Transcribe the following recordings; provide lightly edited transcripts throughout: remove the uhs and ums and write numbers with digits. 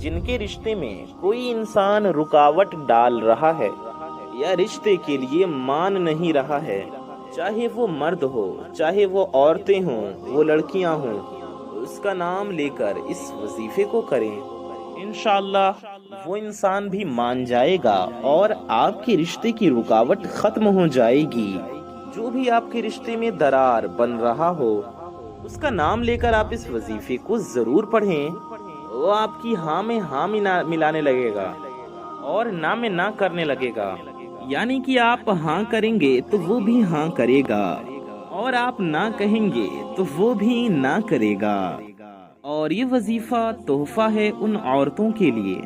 جن کے رشتے میں کوئی انسان رکاوٹ ڈال رہا ہے یا رشتے کے لیے مان نہیں رہا ہے، چاہے وہ مرد ہو، چاہے وہ عورتیں ہوں، وہ لڑکیاں ہوں، اس کا نام لے کر اس وظیفے کو کریں، انشاءاللہ وہ انسان بھی مان جائے گا اور آپ کے رشتے کی رکاوٹ ختم ہو جائے گی۔ جو بھی آپ کے رشتے میں درار بن رہا ہو، اس کا نام لے کر آپ اس وظیفے کو ضرور پڑھیں، وہ آپ کی ہاں میں ہاں ملانے لگے گا اور نہ میں نہ کرنے لگے گا، یعنی کہ آپ ہاں کریں گے تو وہ بھی ہاں کرے گا اور آپ نہ کہیں گے تو وہ بھی نہ کرے گا۔ اور یہ وظیفہ تحفہ ہے ان عورتوں کے لیے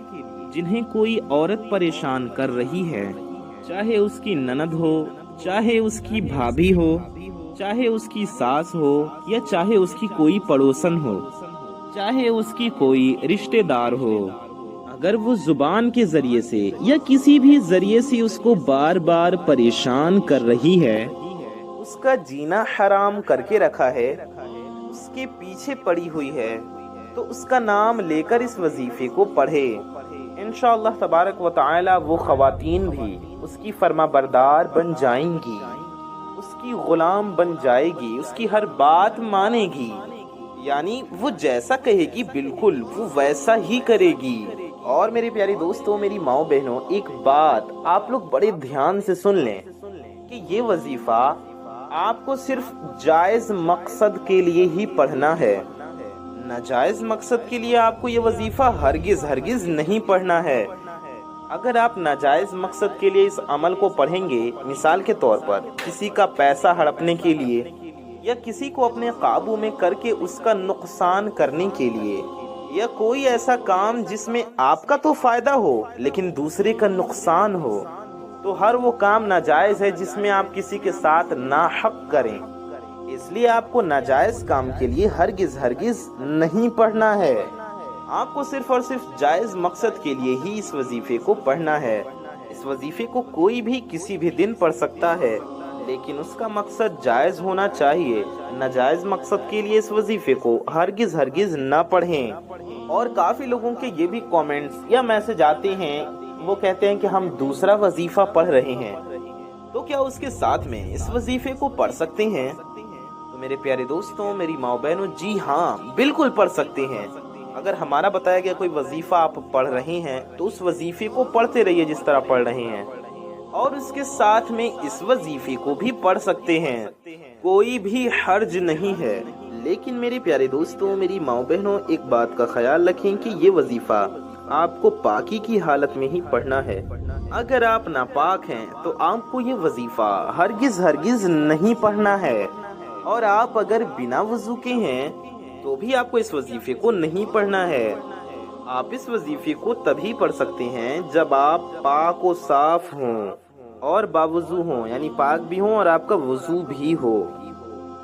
جنہیں کوئی عورت پریشان کر رہی ہے، چاہے اس کی نند ہو، چاہے اس کی بھابھی ہو، چاہے اس کی ساس ہو، یا چاہے اس کی کوئی پڑوسن ہو، چاہے اس کی کوئی رشتہ دار ہو، اگر وہ زبان کے ذریعے سے یا کسی بھی ذریعے سے اس کو بار بار پریشان کر رہی ہے، اس کا جینا حرام کر کے رکھا ہے، اس کے پیچھے پڑی ہوئی ہے، تو اس کا نام لے کر اس وظیفے کو پڑھے، انشاءاللہ تبارک و تعالی وہ خواتین بھی اس کی فرما بردار بن جائیں گی، اس کی غلام بن جائے گی، اس کی ہر بات مانے گی، یعنی وہ جیسا کہے گی بالکل وہ ویسا ہی کرے گی۔ اور میرے پیارے دوستوں، میری ماؤں بہنوں، ایک بات آپ لوگ بڑے دھیان سے سن لیں کہ یہ وظیفہ آپ کو صرف جائز مقصد کے لیے ہی پڑھنا ہے، ناجائز مقصد کے لیے آپ کو یہ وظیفہ ہرگز نہیں پڑھنا ہے۔ اگر آپ ناجائز مقصد کے لیے اس عمل کو پڑھیں گے، مثال کے طور پر کسی کا پیسہ ہڑپنے کے لیے یا کسی کو اپنے قابو میں کر کے اس کا نقصان کرنے کے لیے، یا کوئی ایسا کام جس میں آپ کا تو فائدہ ہو لیکن دوسرے کا نقصان ہو، تو ہر وہ کام ناجائز ہے جس میں آپ کسی کے ساتھ ناحق کریں، اس لیے آپ کو ناجائز کام کے لیے ہرگز نہیں پڑھنا ہے، آپ کو صرف اور صرف جائز مقصد کے لیے ہی اس وظیفے کو پڑھنا ہے۔ اس وظیفے کو کوئی بھی کسی بھی دن پڑھ سکتا ہے، لیکن اس کا مقصد جائز ہونا چاہیے، ناجائز مقصد کے لیے اس وظیفے کو ہرگز نہ پڑھیں۔ اور کافی لوگوں کے یہ بھی کامنٹس یا میسج آتے ہیں، وہ کہتے ہیں کہ ہم دوسرا وظیفہ پڑھ رہے ہیں، تو کیا اس کے ساتھ میں اس وظیفے کو پڑھ سکتے ہیں؟ تو میرے پیارے دوستوں، میری ماؤں بہنوں، جی ہاں بالکل پڑھ سکتے ہیں۔ اگر ہمارا بتایا گیا کوئی وظیفہ آپ پڑھ رہے ہیں تو اس وظیفے کو پڑھتے رہیے جس طرح پڑھ رہے ہیں، اور اس کے ساتھ میں اس وظیفے کو بھی پڑھ سکتے ہیں، کوئی بھی حرج نہیں ہے۔ لیکن میرے پیارے دوستوں، میری ماؤں بہنوں، ایک بات کا خیال رکھیں کہ یہ وظیفہ آپ کو پاکی کی حالت میں ہی پڑھنا ہے۔ اگر آپ ناپاک ہیں تو آپ کو یہ وظیفہ ہرگز نہیں پڑھنا ہے، اور آپ اگر بنا وضو کے ہیں تو بھی آپ کو اس وظیفے کو نہیں پڑھنا ہے۔ آپ اس وظیفے کو تبھی پڑھ سکتے ہیں جب آپ پاک و صاف ہوں اور باوضو ہوں، یعنی پاک بھی ہوں اور آپ کا وضو بھی ہو۔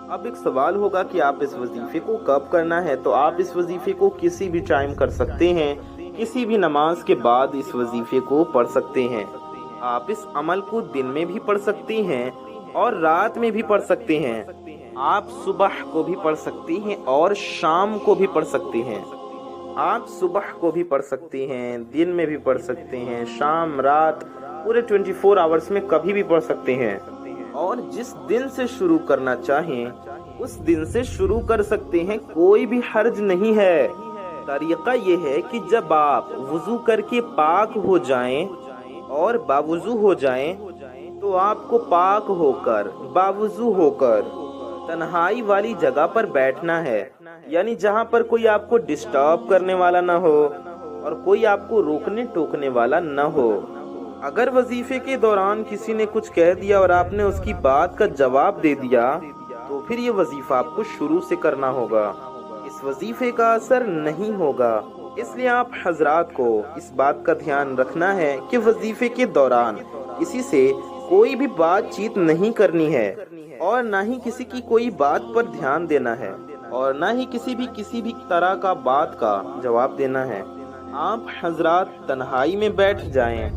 اب ایک سوال ہوگا کہ آپ اس وظیفے کو کب کرنا ہے، تو آپ اس وظیفے کو کسی بھی ٹائم کر سکتے ہیں، کسی بھی نماز کے بعد اس وظیفے کو پڑھ سکتے ہیں۔ آپ اس عمل کو دن میں بھی پڑھ سکتے ہیں اور رات میں بھی پڑھ سکتے ہیں، آپ صبح کو بھی پڑھ سکتے ہیں اور شام کو بھی پڑھ سکتے ہیں، آپ صبح کو بھی پڑھ سکتے ہیں، دن میں بھی پڑھ سکتے ہیں، شام رات پورے 24 آورز میں کبھی بھی پڑھ سکتے ہیں، اور جس دن سے شروع کرنا چاہیں اس دن سے شروع کر سکتے ہیں، کوئی بھی حرج نہیں ہے۔ طریقہ یہ ہے کہ جب آپ وضو کر کے پاک ہو جائیں اور باوضو ہو جائیں تو آپ کو پاک ہو کر باوضو ہو کر تنہائی والی جگہ پر بیٹھنا ہے، یعنی جہاں پر کوئی آپ کو ڈسٹرب کرنے والا نہ ہو اور کوئی آپ کو روکنے ٹوکنے والا نہ ہو۔ اگر وظیفے کے دوران کسی نے کچھ کہہ دیا اور آپ نے اس کی بات کا جواب دے دیا تو پھر یہ وظیفہ آپ کو شروع سے کرنا ہوگا، اس وظیفے کا اثر نہیں ہوگا۔ اس لیے آپ حضرات کو اس بات کا دھیان رکھنا ہے کہ وظیفے کے دوران کسی سے کوئی بھی بات چیت نہیں کرنی ہے، اور نہ ہی کسی کی کوئی بات پر دھیان دینا ہے، اور نہ ہی کسی بھی طرح کا بات کا جواب دینا ہے۔ آپ حضرات تنہائی میں بیٹھ جائیں،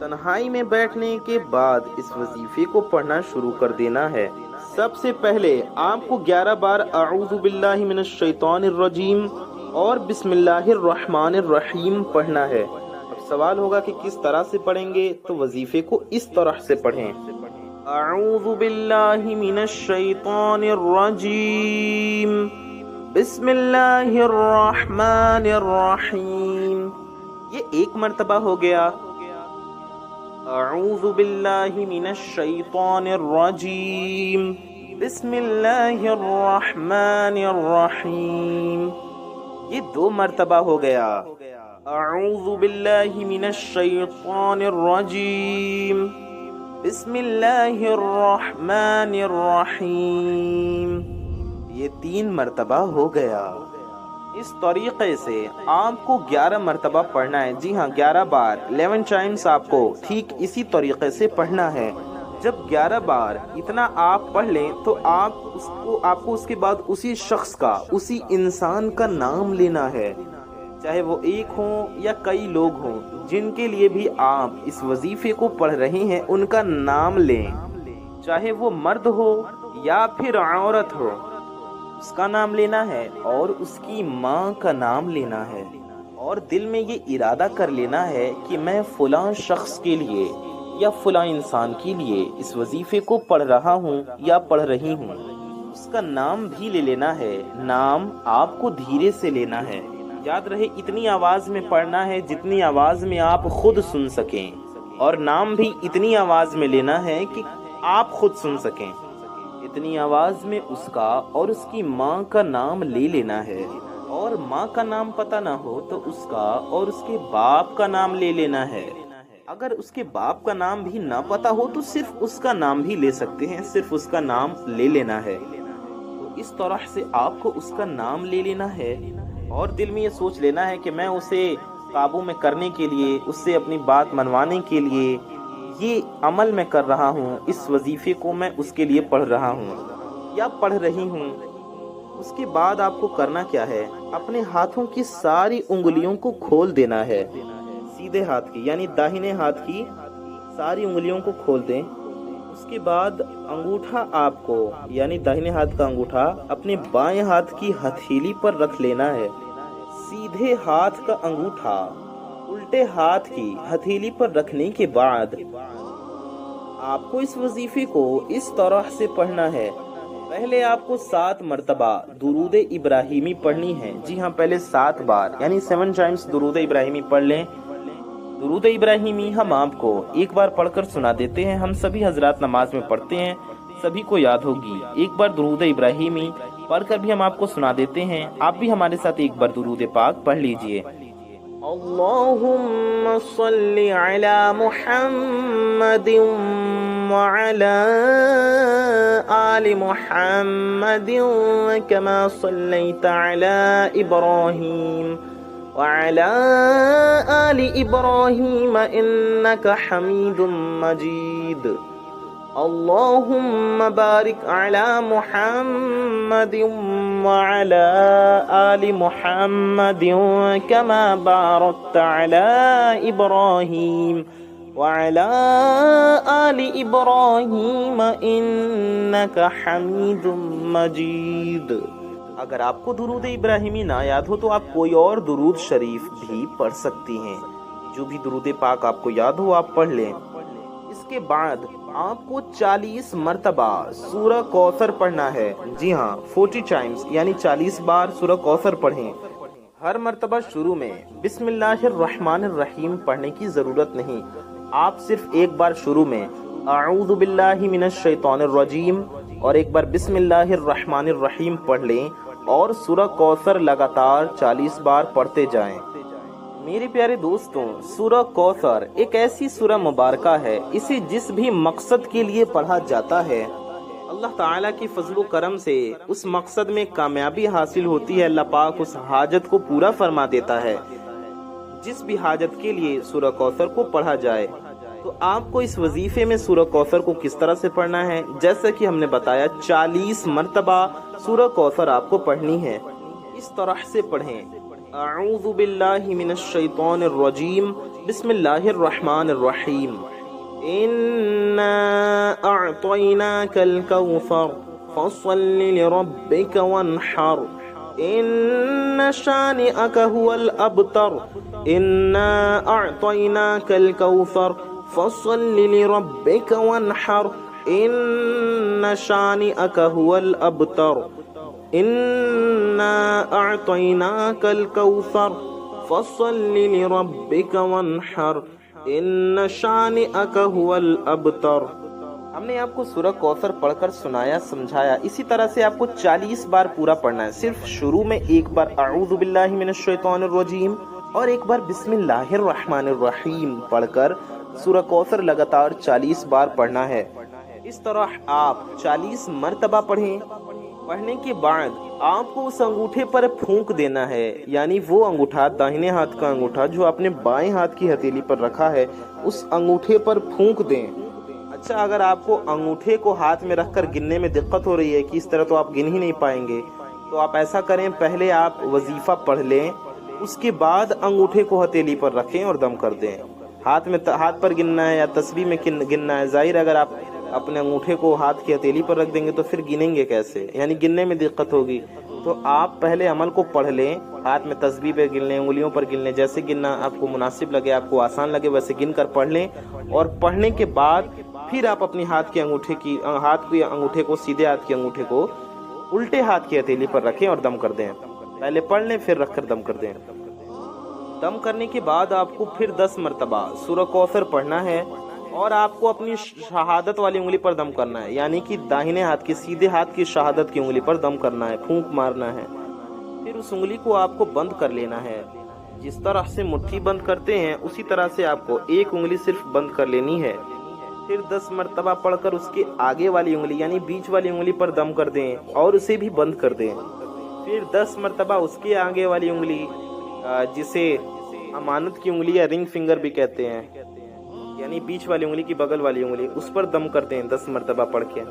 تنہائی میں بیٹھنے کے بعد اس وظیفے کو پڑھنا شروع کر دینا ہے۔ سب سے پہلے آپ کو 11 بار اعوذ باللہ من الشیطان الرجیم اور بسم اللہ الرحمن الرحیم پڑھنا ہے۔ اب سوال ہوگا کہ کس طرح سے پڑھیں گے، تو وظیفے کو اس طرح سے پڑھیں: اعوذ باللہ من الشیطان الرجیم، بسم اللہ الرحمن الرحیم۔ یہ ایک مرتبہ ہو گیا۔ اعوذ باللہ من الشیطان الرجیم، بسم اللہ الرحمن الرحیم۔ یہ دو مرتبہ ہو گیا۔ اعوذ باللہ من الشیطان الرجیم، بسم اللہ الرحمن الرحیم۔ یہ تین مرتبہ ہو گیا۔ اس طریقے سے آپ کو 11 مرتبہ پڑھنا ہے۔ جی ہاں، 11 بار 11 ٹائمز آپ کو ٹھیک اسی طریقے سے پڑھنا ہے۔ جب 11 بار اتنا آپ پڑھ لیں تو آپ کو اس کے بعد اسی شخص کا، اسی انسان کا نام لینا ہے، چاہے وہ ایک ہوں یا کئی لوگ ہوں، جن کے لیے بھی آپ اس وظیفے کو پڑھ رہے ہیں ان کا نام لیں، چاہے وہ مرد ہو یا پھر عورت ہو، اس کا نام لینا ہے اور اس کی ماں کا نام لینا ہے، اور دل میں یہ ارادہ کر لینا ہے کہ میں فلاں شخص کے لیے یا فلاں انسان کے لیے اس وظیفے کو پڑھ رہا ہوں یا پڑھ رہی ہوں۔ اس کا نام بھی لے لینا ہے۔ نام آپ کو دھیرے سے لینا ہے، یاد رہے اتنی آواز میں پڑھنا ہے جتنی آواز میں آپ خود سن سکیں، اور نام بھی اتنی آواز میں لینا ہے کہ آپ خود سن سکیں۔ اتنی آواز میں اس کا اور اس کی ماں کا نام لے لینا ہے، اور ماں کا نام پتہ نہ ہو تو اس کا اور اس کے باپ کا نام لے لینا ہے۔ اگر اس کے باپ کا نام بھی نہ پتہ ہو تو صرف اس کا نام بھی لے سکتے ہیں، صرف اس کا نام لے لینا ہے۔ تو اس طرح سے آپ کو اس کا نام لے لینا ہے، اور دل میں یہ سوچ لینا ہے کہ میں اسے قابو میں کرنے کے لیے، اس سے اپنی بات منوانے کے لیے یہ عمل میں کر رہا ہوں، اس وظیفے کو میں اس کے لیے پڑھ رہا ہوں یا پڑھ رہی ہوں۔ اس کے بعد آپ کو کرنا کیا ہے؟ اپنے ہاتھوں کی ساری انگلیوں کو کھول دینا ہے، سیدھے ہاتھ کی یعنی داہنے ہاتھ کی ساری انگلیوں کو کھول دیں۔ اس کے بعد انگوٹھا آپ کو یعنی داہنے ہاتھ کا انگوٹھا اپنے بائیں ہاتھ کی ہتھیلی پر رکھ لینا ہے۔ سیدھے ہاتھ کا انگوٹھا الٹے ہاتھ کی ہتھیلی پر رکھنے کے بعد آپ کو اس وظیفے کو اس طرح سے پڑھنا ہے۔ پہلے آپ کو 7 مرتبہ درود ابراہیمی پڑھنی ہے۔ جی ہاں، پہلے 7 بار یعنی 7 ٹائمز درود ابراہیمی پڑھ لیں۔ درود ابراہیمی ہم آپ کو ایک بار پڑھ کر سنا دیتے ہیں۔ ہم سبھی حضرات نماز میں پڑھتے ہیں، سبھی کو یاد ہوگی۔ ایک بار درود ابراہیمی پڑھ کر بھی ہم آپ کو سنا دیتے ہیں، آپ بھی ہمارے ساتھ ایک بار درود پاک پڑھ لیجئے۔ اللہم صلی علی محمد وعلی آل محمد کما صلیت علی ابراہیم وعلى آل إبراهيم إنك حميد مجيد اللهم بارك على محمد وعلى آل محمد كما باركت على إبراهيم وعلى آل إبراهيم إنك حميد مجيد۔ اگر آپ کو درود ابراہیمی نہ یاد ہو تو آپ کوئی اور درود شریف بھی پڑھ سکتی ہیں، جو بھی درود پاک آپ کو یاد ہو آپ پڑھ لیں۔ اس کے بعد آپ کو 40 مرتبہ سورہ کوثر پڑھنا ہے۔ جی ہاں، 40 ٹائمز یعنی 40 بار سورہ کوثر پڑھیں۔ ہر مرتبہ شروع میں بسم اللہ الرحمن الرحیم پڑھنے کی ضرورت نہیں، آپ صرف ایک بار شروع میں اعوذ باللہ من الشیطان الرجیم اور ایک بار بسم اللہ الرحمن الرحیم پڑھ لیں، اور سورہ کوثر لگاتار 40 بار پڑھتے جائیں۔ میرے پیارے دوستوں، سورہ کوثر ایک ایسی سورہ مبارکہ ہے، اسے جس بھی مقصد کے لیے پڑھا جاتا ہے اللہ تعالیٰ کی فضل و کرم سے اس مقصد میں کامیابی حاصل ہوتی ہے۔ اللہ پاک اس حاجت کو پورا فرما دیتا ہے جس بھی حاجت کے لیے سورہ کوثر کو پڑھا جائے۔ تو آپ کو اس وظیفے میں سورہ کوثر کو کس طرح سے پڑھنا ہے؟ جیسا کہ ہم نے بتایا 40 مرتبہ سورہ کوثر آپ کو پڑھنی ہے۔ اس طرح سے پڑھیں: اعوذ باللہ من الشیطان الرجیم، بسم اللہ الرحمن الرحیم، انا اعطیناک الکوثر فصل لربک وانحر إن شانئك هو الأبتر إنا أعطيناك الكوثر فصل لربك وانحر إن شانئك هو الأبتر إنا أعطيناك الكوثر فصل لربك وانحر إن شانئك هو الأبتر۔ ہم نے آپ کو سورہ کوثر پڑھ کر سنایا سمجھایا، اسی طرح سے آپ کو 40 بار پورا پڑھنا ہے۔ صرف شروع میں ایک بار اعوذ باللہ من الشیطان الرجیم اور ایک بار بسم اللہ الرحمن الرحیم پڑھ کر سورہ کوثر لگاتار 40 بار پڑھنا ہے۔ اس طرح آپ 40 مرتبہ پڑھیں۔ پڑھنے کے بعد آپ کو اس انگوٹھے پر پھونک دینا ہے، یعنی وہ انگوٹھا، داہنے ہاتھ کا انگوٹھا جو آپ نے بائیں ہاتھ کی ہتھیلی پر رکھا ہے، اس انگوٹھے پر پھونک دیں۔ اچھا، اگر آپ کو انگوٹھے کو ہاتھ میں رکھ کر گننے میں دقت ہو رہی ہے کہ اس طرح تو آپ گن ہی نہیں پائیں گے، تو آپ ایسا کریں، پہلے آپ وظیفہ پڑھ لیں، اس کے بعد انگوٹھے کو ہتھیلی پر رکھیں اور دم کر دیں۔ ہاتھ پر گننا ہے یا تسبیح میں گننا ہے، ظاہر اگر آپ اپنے انگوٹھے کو ہاتھ کی ہتھیلی پر رکھ دیں گے تو پھر گنیں گے کیسے، یعنی گننے میں دقت ہوگی۔ تو آپ پہلے عمل کو پڑھ لیں، ہاتھ میں تسبیح پہ گن لیں، انگلیوں پر گن لیں، جیسے گننا آپ کو مناسب لگے، آپ کو آسان لگے ویسے گن کر پڑھ لیں، اور پڑھنے کے بعد پھر آپ اپنی ہاتھ کے انگوٹھے کو سیدھے ہاتھ کے انگوٹھے کو الٹے ہاتھ کی ہتھیلی پر رکھیں اور دم کر دیں۔ پہلے پڑھ لیں پھر رکھ کر دم کر دیں۔ دم کرنے کے بعد آپ کو پھر 10 مرتبہ سورہ کوثر پڑھنا ہے، اور آپ کو اپنی شہادت والی انگلی پر دم کرنا ہے، یعنی کہ داہنے ہاتھ کی سیدھے ہاتھ کی شہادت کی انگلی پر دم کرنا ہے، پھونک مارنا ہے۔ پھر اس انگلی کو آپ کو بند کر لینا ہے، جس طرح سے مٹھی بند کرتے ہیں اسی طرح سے آپ کو ایک انگلی صرف بند کر لینی ہے۔ پھر 10 مرتبہ پڑھ کر اس کے آگے والی انگلی یعنی بیچ والی انگلی پر دم کر دیں اور اسے بھی بند کر دیں۔ پھر 10 مرتبہ اس کے آگے والی انگلی، جسے امانت کی انگلی یا رنگ فنگر بھی کہتے ہیں، یعنی بیچ والی انگلی کی بغل والی انگلی، اس پر دم کر دیں 10 مرتبہ پڑھ کے۔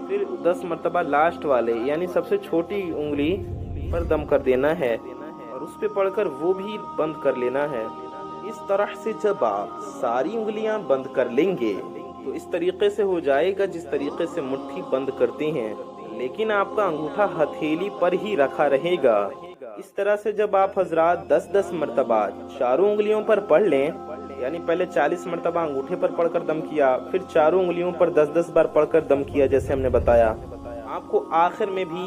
پھر 10 مرتبہ لاسٹ والے یعنی سب سے چھوٹی انگلی پر دم کر دینا ہے اور اس پہ پڑھ کر وہ بھی بند کر لینا ہے۔ اس طرح سے جب آپ ساری انگلیاں بند کر لیں گے تو اس طریقے سے ہو جائے گا جس طریقے سے مٹھی بند کرتے ہیں، لیکن آپ کا انگوٹھا ہتھیلی پر ہی رکھا رہے گا۔ اس طرح سے جب آپ حضرات 10-10 مرتبہ چاروں انگلیوں پر پڑھ لیں، یعنی پہلے 40 مرتبہ انگوٹھے پر پڑھ کر دم کیا، پھر چاروں انگلیوں پر 10-10 بار پڑھ کر دم کیا جیسے ہم نے بتایا، آپ کو آخر میں بھی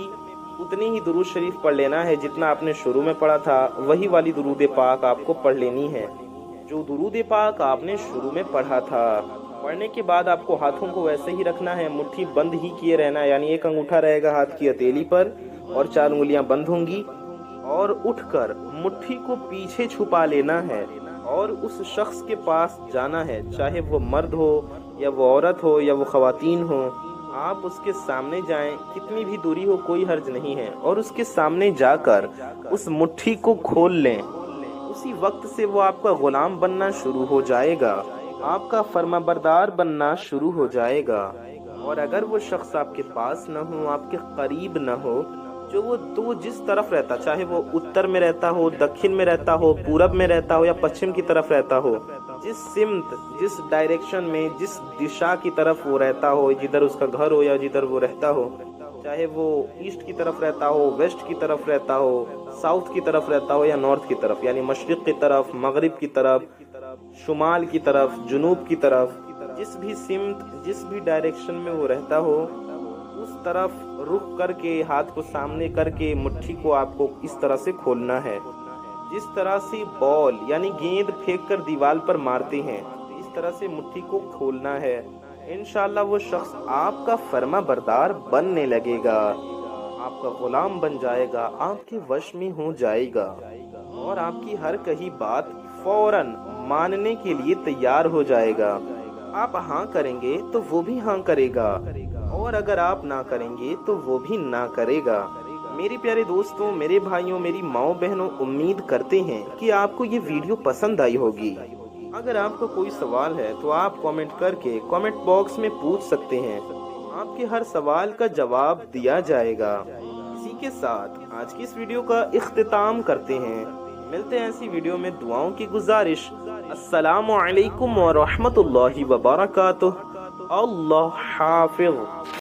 اتنی ہی درود شریف پڑھ لینا ہے جتنا آپ نے شروع میں پڑھا تھا، وہی والی درود پاک آپ کو پڑھ لینی ہے جو درود پاک آپ نے شروع میں پڑھا تھا۔ پڑھنے کے بعد آپ کو ہاتھوں کو ویسے ہی رکھنا ہے، مٹھی بند ہی کیے رہنا ہے، یعنی ایک انگوٹھا رہے گا ہاتھ کی ہتھیلی پر اور 4 انگلیاں بند ہوں گی، اور اٹھ کر مٹھی کو پیچھے چھپا لینا ہے اور اس شخص کے پاس جانا ہے، چاہے وہ مرد ہو یا وہ عورت ہو یا وہ خواتین ہو، آپ اس کے سامنے جائیں، کتنی بھی دوری ہو کوئی حرج نہیں ہے، اور اس کے سامنے جا کر اس مٹھی کو کھول لیں۔ اسی وقت سے وہ آپ کا غلام بننا شروع ہو جائے گا، آپ کا فرما بردار بننا شروع ہو جائے گا۔ اور اگر وہ شخص آپ کے پاس نہ ہو، آپ کے قریب نہ ہو، تو جس طرف رہتا، چاہے وہ اتر میں رہتا ہو، دکھن میں رہتا ہو، پورب میں رہتا ہو یا پچھم کی طرف رہتا ہو، جس سمت، جس ڈائریکشن میں، جس دشا کی طرف وہ رہتا ہو، جدھر اس کا گھر ہو یا جدھر وہ رہتا ہو، چاہے وہ ایسٹ کی طرف رہتا ہو، ویسٹ کی طرف رہتا ہو، ساؤتھ کی طرف رہتا ہو یا نارتھ کی طرف، یعنی مشرق کی طرف، مغرب کی طرف، شمال کی طرف، جنوب کی طرف، جس بھی سمت، جس بھی ڈائریکشن میں وہ رہتا ہو، اس طرف رخ کر کے، ہاتھ کو سامنے کر کے مٹھی کو آپ کو اس طرح سے کھولنا ہے، جس طرح سے بال یعنی گیند پھینک کر دیوار پر مارتے ہیں، اس طرح سے مٹھی کو کھولنا ہے۔ انشاءاللہ وہ شخص آپ کا فرما بردار بننے لگے گا، آپ کا غلام بن جائے گا، آپ کے وش میں ہو جائے گا، اور آپ کی ہر کہی بات فوراً ماننے کے لیے تیار ہو جائے گا۔ آپ ہاں کریں گے تو وہ بھی ہاں کرے گا، اور اگر آپ نہ کریں گے تو وہ بھی نہ کرے گا۔ میرے پیارے دوستوں، میرے بھائیوں، میری ماؤں بہنوں، امید کرتے ہیں کہ آپ کو یہ ویڈیو پسند آئی ہوگی۔ اگر آپ کو کوئی سوال ہے تو آپ کامنٹ کر کے کامنٹ باکس میں پوچھ سکتے ہیں، آپ کے ہر سوال کا جواب دیا جائے گا۔ اسی کے ساتھ آج کی اس ویڈیو کا اختتام کرتے ہیں، ملتے ہیں ایسی ویڈیو میں، دعاؤں کی گزارش۔ السلام علیکم ورحمۃ اللہ وبرکاتہ۔ اللہ حافظ۔